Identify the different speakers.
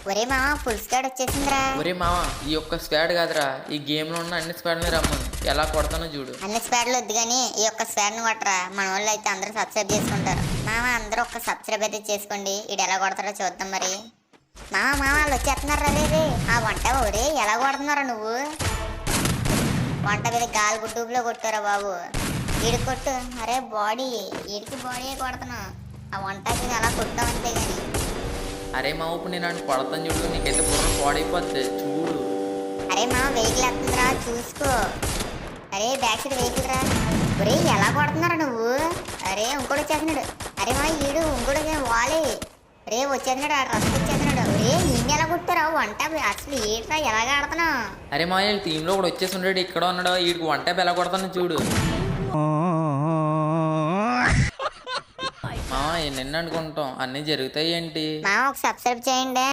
Speaker 1: ఒరే మామ full squad వచ్చేసిందిరా.
Speaker 2: ఒరే మామ ఈ ఒక్క స్క్వాడ్ కాదురా, ఈ గేమ్ లో ఉన్న అన్ని స్క్వాడ్ని రమ్మను, ఎలా కొడతానో చూడు.
Speaker 1: అన్ని స్క్వాడ్లు వద్దు కానీ ఈ ఒక్క స్క్వాడ్ ను కొట్టరా. మన వాళ్ళు అయితే అందరూ సబ్స్క్రైబ్ చేసుకుంటారు. మామ అందరూ ఒక్క సబ్స్క్రైబ్ అయితే చేసుకోండి. ఇడు ఎలా కొడతారో చూద్దాం మరి. మామ వాళ్ళు వచ్చేస్తున్నారు రే. ఆ వంట ఒరే ఎలా కొడుతున్నారా నువ్వు? వంట మీద గాలి గుడ్డూపులో కొట్టారా బాబు. ఈడు కొట్టు. అరే బాడీ ఈడికి బాడీ కొడుతున్నావు. ఆ వంటకి అలా కొట్టావు అంతే గాని.
Speaker 2: అరే మామ ఇప్పుడు నేను నన్ను కొడతాను చూడు, నీకైతే బుర్ర పాడైపోద్ది చూడు.
Speaker 1: అరే మామ వెహికల్ వస్తుందిరా చూసుకో. అరే బ్యాక్ సైడ్ వెహికల్ రా. ఒరే ఎలా కొడుతున్నారా నువ్వు? అరే ఇంకోటి వచ్చేస్తున్నాడు. అరే మా ఈడు ఇంకోటి వాలి. రే వచ్చేస్తున్నాడు, ఆ డ్రెస్ వచ్చేస్తున్నాడు. ఒరే ఈయన ఎలా కొట్టారా వంట? అసలు ఏంట్రా ఎలాగ ఆడుతున్నావు?
Speaker 2: అరే మా టీంలో కూడా వచ్చేసి ఉన్నాడు, ఇక్కడ ఉన్నాడు. వీడికి వంట ఎలా కొడతాను చూడు. మా ఎన్ని అనుకుంటాం, అన్నీ జరుగుతాయి ఏంటి?
Speaker 1: మా ఒక సబ్స్క్రైబ్ చేయండి.